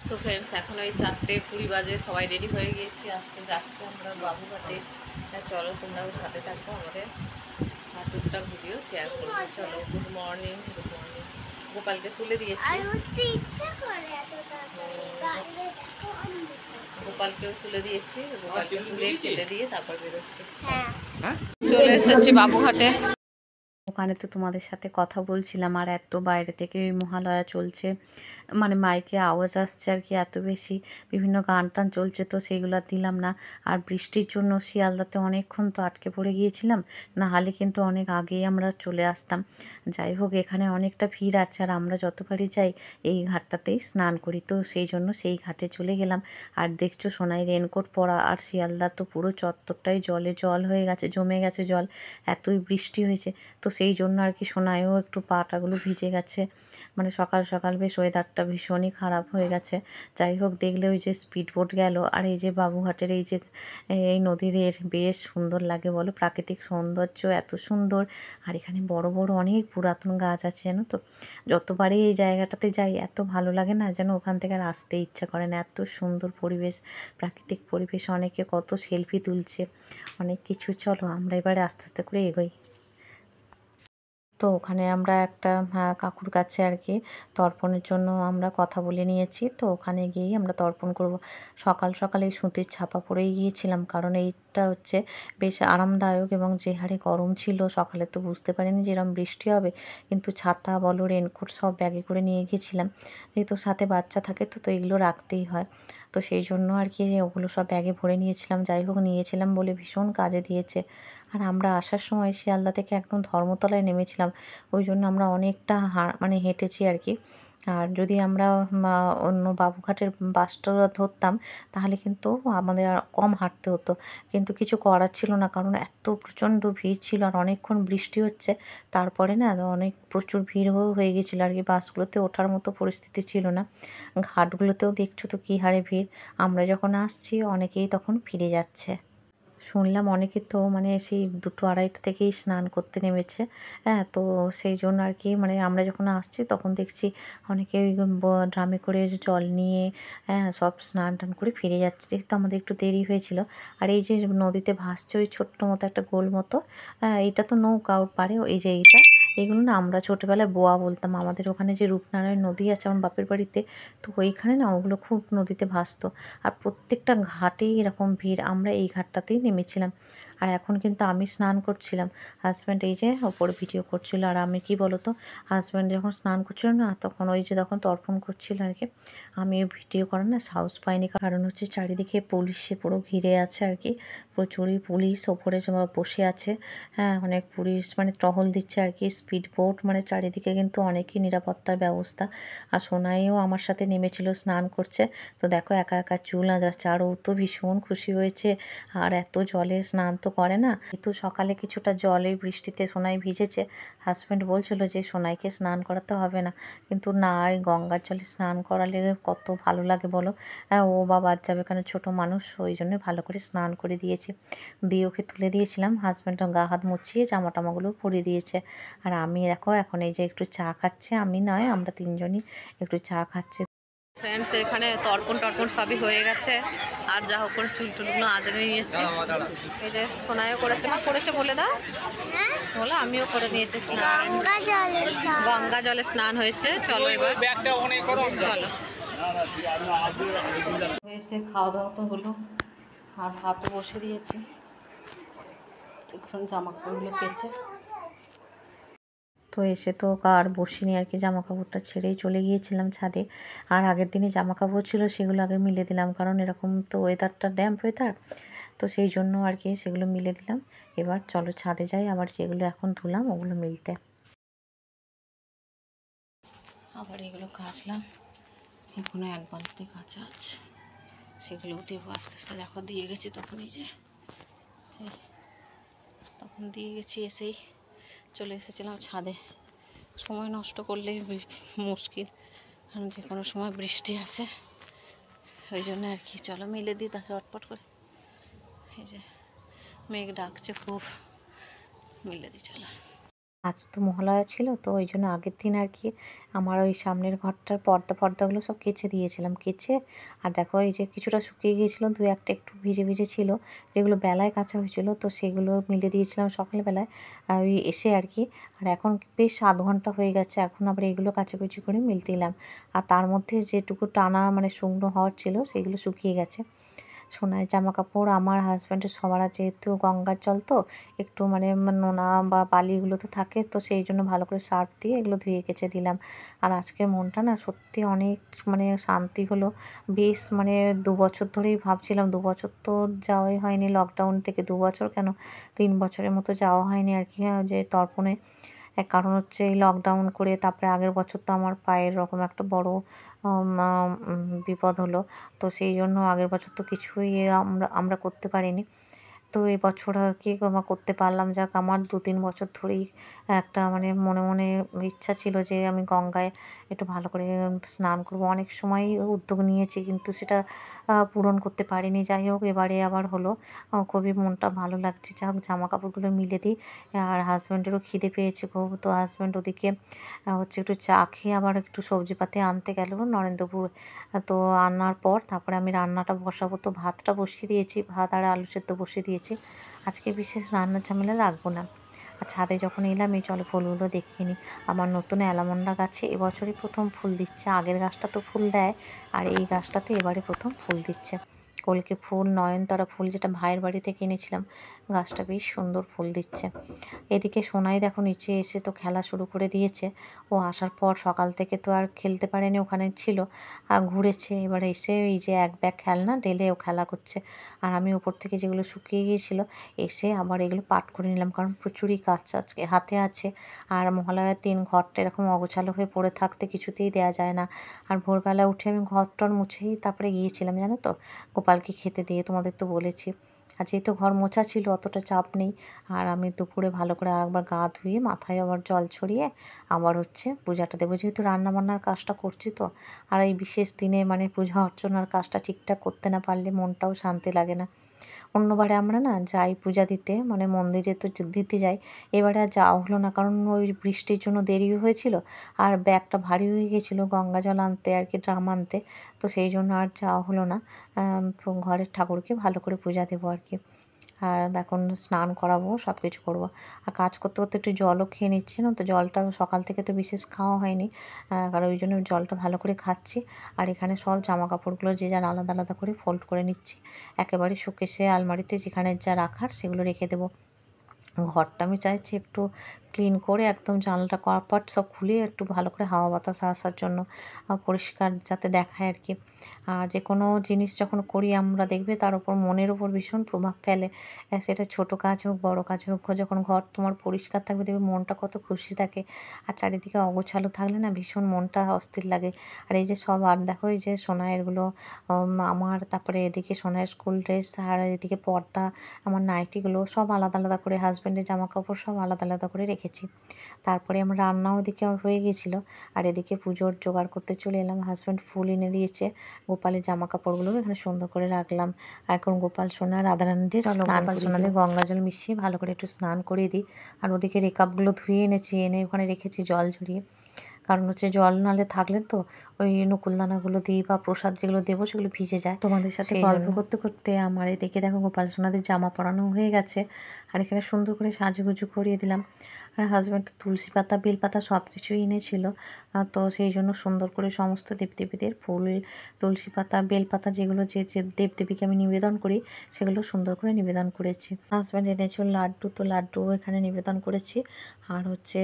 তো ফ্রেন্ডস এখন ওই 4:20 বাজে, সবাই রেডি হয়ে গিয়েছি, আজকে যাচ্ছি আমরা বাবুঘাটে। চলো তোমরাও সাথে থাকো, আমাদের টুকটাক ভিডিও শেয়ার করবো। চলো, গুড মর্নিং। Good morning. গোপালকে তুলে দিয়েছি, গোপালকেও তুলে দিয়েছি, গোপালকে তুলে খেতে দিয়ে তারপর বেরোচ্ছি। চলে এসেছি বাবুঘাটে। ওখানে তো তোমাদের সাথে কথা বলছিলাম, আর এত বাইরে থেকে ওই মহালয়া চলছে, মানে মাইকে আওয়াজ আসছে আর কি এত বেশি, বিভিন্ন গান টান চলছে, তো সেইগুলো দিলাম না। আর বৃষ্টির জন্য শিয়ালদাতে অনেকক্ষণ তো আটকে পড়ে গিয়েছিলাম, না হলে কিন্তু অনেক আগেই আমরা চলে আসতাম। যাই হোক, এখানে অনেকটা ভিড় আছে, আর আমরা যতবারই যাই এই ঘাটটাতেই স্নান করি, তো সেই জন্য সেই ঘাটে চলে গেলাম। আর দেখছো সোনাই রেনকোট পরা, আর শিয়ালদা তো পুরো চত্বরটাই জলে জল হয়ে গেছে, জমে গেছে জল, এতই বৃষ্টি হয়েছে। তো সেই জন্য আর কি সোনাইও একটু পাটাগুলো ভিজে গেছে, মানে সকাল সকাল বেশ ওয়েদারটা ভীষণই খারাপ হয়ে গেছে। যাই হোক, দেখলে ওই যে স্পিড বোট গেল, আর এই যে বাবুঘাটের এই যে এই নদীর বেশ সুন্দর লাগে বলো, প্রাকৃতিক সৌন্দর্য এত সুন্দর। আর এখানে বড় বড় অনেক পুরাতন গাছ আছে জানো তো, যতবারই এই জায়গাটাতে যাই এত ভালো লাগে না, যেন ওখান থেকে আর আসতে ইচ্ছা করে না, এত সুন্দর পরিবেশ, প্রাকৃতিক পরিবেশ। অনেকে কত সেলফি তুলছে, অনেক কিছু। চলো আমরা এবারে আস্তে আস্তে করে এগোই। তো ওখানে আমরা একটা কাকুর কাছে আর কি তর্পণের জন্য আমরা কথা বলে নিয়েছি, তো ওখানে গিয়েই আমরা তর্পণ করব। সকাল সকাল এই সুতির ছাপা পরেই গিয়েছিলাম, কারণ এইটা হচ্ছে বেশ আরামদায়ক, এবং যে হারে গরম ছিল সকালে তো বুঝতে পারিনি যে এরকম বৃষ্টি হবে, কিন্তু ছাতা বলো রেনকোট সব ব্যাগে করে নিয়ে গিয়েছিলাম, যেহেতু সাথে বাচ্চা থাকে তো তো এগুলো রাখতেই হয়, তো সেই জন্য আর কি ওগুলো সব ব্যাগে ভরে নিয়েছিলাম। যাই হোক, নিয়েছিলাম বলে ভীষণ কাজে দিয়েছে। আর আমরা আসার সময় শিয়ালদা থেকে একদম ধর্মতলায় নেমেছিলাম, ওই জন্য আমরা অনেকটা মানে হেঁটেছি আর কি। আর যদি আমরা অন্য বাবুঘাটের বাসটা ধরতাম তাহলে কিন্তু আমাদের আর কম হাঁটতে হতো, কিন্তু কিছু করার ছিল না, কারণ এত প্রচণ্ড ভিড় ছিল, আর অনেকক্ষণ বৃষ্টি হচ্ছে, তারপরে না অনেক প্রচুর ভিড় হয়ে গেছিলো আর কি, বাসগুলোতে ওঠার মতো পরিস্থিতি ছিল না। ঘাটগুলোতেও দেখছো তো কী হারে ভিড়, আমরা যখন আসছি অনেকেই তখন ফিরে যাচ্ছে। শুনলাম অনেকে তো মানে সেই 2টো-2:30 থেকেই স্নান করতে নেমেছে। হ্যাঁ, তো সেই জন্য আর কি মানে আমরা যখন আসছি তখন দেখছি অনেকে ওই ড্রামে করে জল নিয়ে সব স্নান টান করে ফিরে যাচ্ছে, যেহেতু আমাদের একটু দেরি হয়েছিল। আর এই যে নদীতে ভাসছে ওই ছোট্ট মতো একটা গোল মতো, এইটা তো নৌকা ওর পাড়ে, এই যে এইটা, এগুলো না আমরা ছোটোবেলায় বোয়া বলতাম। আমাদের ওখানে যে রূপনারায়ণ নদী আছে আমার বাপের বাড়িতে, তো ওইখানে না ওগুলো খুব নদীতে ভাসতো। আর প্রত্যেকটা ঘাটেই এরকম ভিড়, আমরা এই ঘাটটাতেই নেমেছিলাম। আর এখন কিন্তু আমি স্নান করছিলাম, হাজব্যান্ড এই যে ওপরে ভিডিও করছিল, আর আমি কি বলতো, হাজব্যান্ড যখন স্নান করছিল না তখন ওই যে তখন তর্পণ করছিল আর কি, আমি ভিডিও করার না সাহস পাইনি, কারণ হচ্ছে চারিদিকে পুলিশে পুরো ঘিরে আছে আর কি, প্রচুরই পুলিশ ওপরে বসে আছে। হ্যাঁ, অনেক পুলিশ মানে টহল দিচ্ছে আর কি, স্পিড বোট, মানে চারিদিকে কিন্তু অনেকই নিরাপত্তার ব্যবস্থা। আর সোনাইও আমার সাথে নেমেছিল, স্নান করছে, তো দেখো একা একা চুল আঁচড়াচ্ছে, আর ও তো ভীষণ খুশি হয়েছে। আর এত জলে স্নান তো করে না, কিন্তু সকালে কিছুটা জলে বৃষ্টিতে সোনাই ভিজেছে, হাজব্যান্ড বলছিল যে সোনাইকে স্নান করাতে হবে না, কিন্তু না, এই গঙ্গার জলে স্নান করালে কত ভালো লাগে বলো। হ্যাঁ, ও বা বাদ যাবে, কারণ ছোটো মানুষ, ওই জন্য ভালো করে স্নান করে দিয়েছি, দিয়ে ওকে তুলে দিয়েছিলাম। হাজব্যান্ড গা হাত মুছিয়ে জামা টামাগুলো পরিয়ে দিয়েছে। আর আমি দেখো এখন এই যে একটু চা খাচ্ছে, আমি নয় আমরা তিনজনই একটু চা খাচ্ছি। ফ্রেন্ডস, এখানে তর্পণ টর্পণ সবই হয়ে গেছে, আর যা হোক করে চুল টুলগুলো আজরে নিয়েছে, এই যে সোনাইও করেছে, মা করেছে বলে দাও, বলো আমিও করে নিয়েছি স্নান, গঙ্গা জলে স্নান হয়েছে। চলো এবার চলো, এসে খাওয়া দাওয়া তো হলো, আর হাতও বসে দিয়েছি, এখন জামা কাপড়গুলো কেচে, তো এসে তো আর বসিনি আর কি, জামা কাপড়টা ছেড়েই চলে গিয়েছিলাম ছাদে। আর আগের দিনে জামা কাপড় ছিল সেগুলো আগে মিলে দিলাম, কারণ এরকম তো ওয়েদারটা ড্যাম্প ওয়েদার, তো সেই জন্য আর কি সেগুলো মিলে দিলাম। এবার চলো ছাদে যাই, আবার যেগুলো এখন ধুলাম ওগুলো মিলতে, আবার এগুলো কাচলাম, এখনো এক বালতি কাঁচা আছে, সেগুলোও দেবো আস্তে আস্তে। দেখো দিয়ে গেছি তখন, এই যে তখন দিয়ে গেছি, এসেই চলে এসেছিলাম ছাদে। সময় নষ্ট করলেই মুশকিল, কারণ যে কোনো সময় বৃষ্টি আসে, ওই জন্য আর কি। চলো মিলে দিই তাকে চটপট করে, এই যে মেঘ ডাকছে খুব, মিলে দিই চলো। আজ তো মহালয়া ছিল, তো ওই জন্য আগের দিন আর কি আমার ওই সামনের ঘরটার পর্দাগুলো সব কেচে দিয়েছিলাম। কেচে আর দেখো এই যে কিছুটা শুকিয়ে গিয়েছিল, দু একটা একটু ভিজে ভিজে ছিল, যেগুলো বেলায় কাচা হয়েছিল, তো সেগুলো মিলে দিয়েছিলাম সকালবেলায় ওই এসে আর কি। আর এখন বেশ 7 ঘন্টা হয়ে গেছে, এখন আবার এগুলো কাচাকুচি করে মিলতে দিলাম। আর তার মধ্যে যেটুকু টানা মানে শুকনো হওয়ার ছিল সেগুলো শুকিয়ে গেছে। সোনার জামা কাপড় আমার হাজব্যান্ডের সবার, যেহেতু গঙ্গার জল তো একটু মানে নোনা বা বালিগুলো তো থাকে, তো সেই জন্য ভালো করে সার্ফ দিয়ে এগুলো ধুয়ে কেচে দিলাম। আর আজকের মনটা না সত্যি অনেক মানে শান্তি হলো। বেশ মানে 2 বছর ধরেই ভাবছিলাম, 2 বছর তো যাওয়াই হয়নি, লকডাউন থেকে 2 বছর কেন 3 বছরের মতো যাওয়া হয়নি আর কি, যে তর্পণে। এক কারণ হচ্ছে এই লকডাউন করে, তারপরে আগের বছর তো আমার পায়ের রকম একটা বড় বিপদ হলো, তো সেই জন্য আগের বছর তো কিছুই আমরা করতে পারিনি। তো এবছর আর কি করতে পারলাম। যাক, আমার 2-3 বছর ধরেই একটা মানে মনে মনে ইচ্ছা ছিল যে আমি গঙ্গায় একটু ভালো করে স্নান করব। অনেক সময় উদ্যোগ নিয়েছি, কিন্তু সেটা পূরণ করতে পারিনি। যাই হোক, এবারে আবার হলো। খুবই মনটা ভালো লাগছে। যাক, জামা কাপড়গুলো মিলে দিই। আর হাজব্যান্ডেরও খিদে পেয়েছে খুব, তো হাজব্যান্ড ওদিকে হচ্ছে একটু চা খেয়ে আবার একটু সবজিপাতি আনতে গেল নরেন্দ্রপুর। তো আনার পর তারপরে আমি রান্নাটা বসাবো, তো ভাতটা বসিয়ে দিয়েছি, ভাত আর আলু সেদ্ধ বসিয়ে দিয়েছি। আজকে বিশেষ রান্নার ঝামেলা রাখবো না। আর ছাদে যখন এলাম, এই চলো ফুলগুলো দেখিয়ে নিই। আমার নতুন অ্যালামন্ডা গাছে এবছরই প্রথম ফুল দিচ্ছে। আগের গাছটা তো ফুল দেয়, আর এই গাছটাতে এবারে প্রথম ফুল দিচ্ছে। কলকে ফুল, নয়নতারা ফুল, যেটা ভাইয়ের বাড়ি থেকে এনেছিলাম, গাছটা বেশ সুন্দর ফুল দিচ্ছে। এদিকে সোনাই দেখো নিচে এসে তো খেলা শুরু করে দিয়েছে। ও আসার পর সকাল থেকে তো আর খেলতে পারেনি, ওখানে ছিল আর ঘুরেছে। এবার এসে এই যে এক ব্যাগ খেলনা ঢেলে ও খেলা করছে। আর আমি ওপর থেকে যেগুলো শুকিয়ে গিয়েছিল এসে আবার এগুলো পাট করে নিলাম, কারণ প্রচুরই কাজ আজকে হাতে আছে। আর মহালয়ার দিন ঘরটা এরকম অগোছালো হয়ে পড়ে থাকতে কিছুতেই দেওয়া যায় না। আর ভোরবেলা উঠে আমি ঘর টর মুছেই তারপরে গিয়েছিলাম, জানো তো, গোপালকে খেতে দিয়ে, তোমাদের তো বলেছি। আর যেহেতু ঘর মোছা ছিল অতটা চাপ নেই। আর আমি দুপুরে ভালো করে আরেকবার গা ধুয়ে মাথায় আবার জল ছড়িয়ে আবার হচ্ছে পূজাটা দেবো, যেহেতু রান্নাবান্নার কাজটা করছি তো। আর এই বিশেষ দিনে মানে পূজা অর্চনার কাজটা ঠিকঠাক করতে না পারলে মনটাও শান্তি লাগে না। অন্যবারে আমরা না যাই পূজা দিতে, মানে মন্দিরে তো দিতে যাই। এবারে আর যাওয়া হলো না, কারণ ওই বৃষ্টির জন্য দেরিও হয়েছিল। আর ব্যাগটা ভারী হয়ে গেছিলো গঙ্গা জল আনতে আর কি, ড্রাম আনতে। তো সেই জন্য আর যাওয়া হলো না। ঘরের ঠাকুরকে ভালো করে পূজা দেবো আর কি। আর এখন স্নান করাবো, সব কিছু করবো। আর কাজ করতে করতে একটু জলও খেয়ে নিচ্ছি না, তো জলটা সকাল থেকে তো বিশেষ খাওয়া হয়নি, কারণ ওই জন্য জলটা ভালো করে খাচ্ছি। আর এখানে সব জামা কাপড়গুলো যে যার আলাদা আলাদা করে ফোল্ড করে নিচ্ছি। একেবারে শোকেসে আলমারিতে যেখানে যা রাখার সেগুলো রেখে দেবো। ঘরটা আমি চাইছি একটু ক্লিন করে একদম জানলাটা কপাট সব খুলে একটু ভালো করে হাওয়া বাতাস আসার জন্য, পরিষ্কার যাতে দেখায় আর কি। আর যে কোনো জিনিস যখন করি আমরা, দেখবে তার উপর মনের উপর ভীষণ প্রভাব ফেলে। সেটা ছোটো কাজ হোক বড়ো কাজ হোক, যখন ঘর তোমার পরিষ্কার থাকবে দেখবে মনটা কত খুশি থাকে। আর চারিদিকে অগোছালো থাকলে না ভীষণ মনটা অস্থির লাগে। আর এই যে সব, আর দেখো এই যে সোনাইয়েরগুলো আমার, তারপরে এদিকে সোনাইয়ের স্কুল ড্রেস, আর এদিকে পর্দা, আমার নাইটিগুলো সব আলাদা আলাদা করে, হাজব্যান্ডের জামা কাপড় সব আলাদা আলাদা করে রেখেছি। তারপরে আমার রান্নাও এদিকে হয়ে গিয়েছিলো। আর এদিকে পুজোর জোগাড় করতে চলে এলাম। হাজব্যান্ড ফুল এনে দিয়েছে, গোপালের জামা কাপড়গুলো এখানে সুন্দর করে রাখলাম। আর এখন গোপাল সোনা রাধারানী দিয়ে গোপাল সোনাদের গঙ্গা জল মিশিয়ে ভালো করে একটু স্নান করিয়ে দিই। আর ওদিকে রেকাপগুলো ধুয়ে এনেছি, এনে ওখানে রেখেছি জল ঝরিয়ে। কারণ হচ্ছে জল নালে থাকলে তো ওই নকুলদানাগুলো দিই বা প্রসাদ যেগুলো দেবো সেগুলো ভিজে যায়। তোমাদের সাথে গল্প করতে করতে আমার এদিকে দেখো গোপাল সোনাদের জামা পরানো হয়ে গেছে। আর এখানে সুন্দর করে সাজুগুজু করিয়ে দিলাম। আর হাজব্যান্ড তুলসী পাতা, বেলপাতা সব কিছুই এনেছিল, তো সেই জন্য সুন্দর করে সমস্ত দেবদেবীদের ফুল, তুলসী পাতা, বেলপাতা, যেগুলো যে যে দেবদেবীকে আমি নিবেদন করি সেগুলো সুন্দর করে নিবেদন করেছি। হাজব্যান্ড এনেছিল লাড্ডু, তো লাড্ডু এখানে নিবেদন করেছি। আর হচ্ছে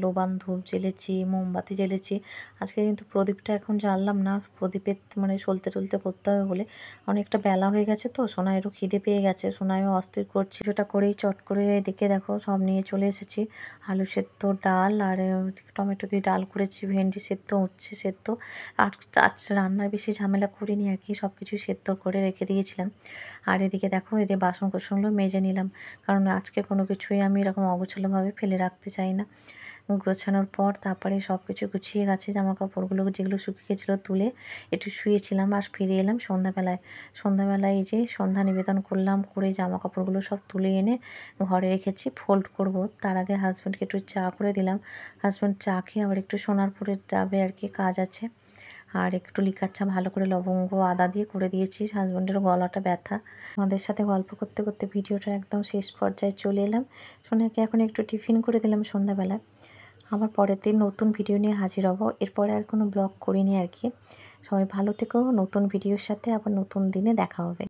লোবান ধূপ জ্বেলেছি, মোমবাতি জ্বেলেছি। আজকে কিন্তু প্রদীপটা এখন জ্বাললাম না, প্রদীপের মানে সলতে টলতে করতে হবে বলে। অনেকটা বেলা হয়ে গেছে তো, সোনাইয়েরও খিদে পেয়ে গেছে, সোনাইও অস্থির করছে। ওটা করেই চট করে দেখে দেখো সব নিয়ে চলে এসেছি। আলু সেদ্ধ, ডাল, আর টমেটো দিয়ে ডাল করেছি, ভেন্ডি সেদ্ধ, উচ্ছে সেদ্ধ। আর আজ রান্নার বেশি ঝামেলা করিনি আর কি, সব কিছুই সেদ্ধ করে রেখে দিয়েছিলাম। আর এদিকে দেখো এদের বাসন কোসনগুলো মেজে নিলাম, কারণ আজকে কোনো কিছুই আমি এরকম অগোছালোভাবে ফেলে রাখতে চাই না। গোছানোর পর তারপরে সব কিছু গুছিয়ে গেছে, জামা কাপড়গুলো যেগুলো শুকিয়ে গেছিলো তুলে একটু শুয়েছিলাম। আর ফিরে এলাম সন্ধ্যাবেলায় এই যে সন্ধ্যা নিবেদন করলাম, করে জামা কাপড়গুলো সব তুলে এনে ঘরে রেখেছি, ফোল্ড করব। তার আগে হাজব্যান্ডকে একটু চা করে দিলাম। হাজব্যান্ড চা খেয়ে আবার একটু সোনারপুরে যাবে আর কি, কাজ আছে। আর একটু লিকার চা ভালো করে লবঙ্গ আদা দিয়ে করে দিয়েছি। হাজব্যান্ডেরও গলাটা ব্যথা। আমাদের সাথে গল্প করতে করতে ভিডিওটা একদম শেষ পর্যায়ে চলে এলাম। সোনাকে এখন একটু টিফিন করে দিলাম সন্ধ্যাবেলা। আবার পরের দিন নতুন ভিডিও নিয়ে হাজির হব। এরপরে আর কোনো ব্লগ করিনি আর কি। সবাই ভালো থেকো, নতুন ভিডিওর সাথে আবার নতুন দিনে দেখা হবে।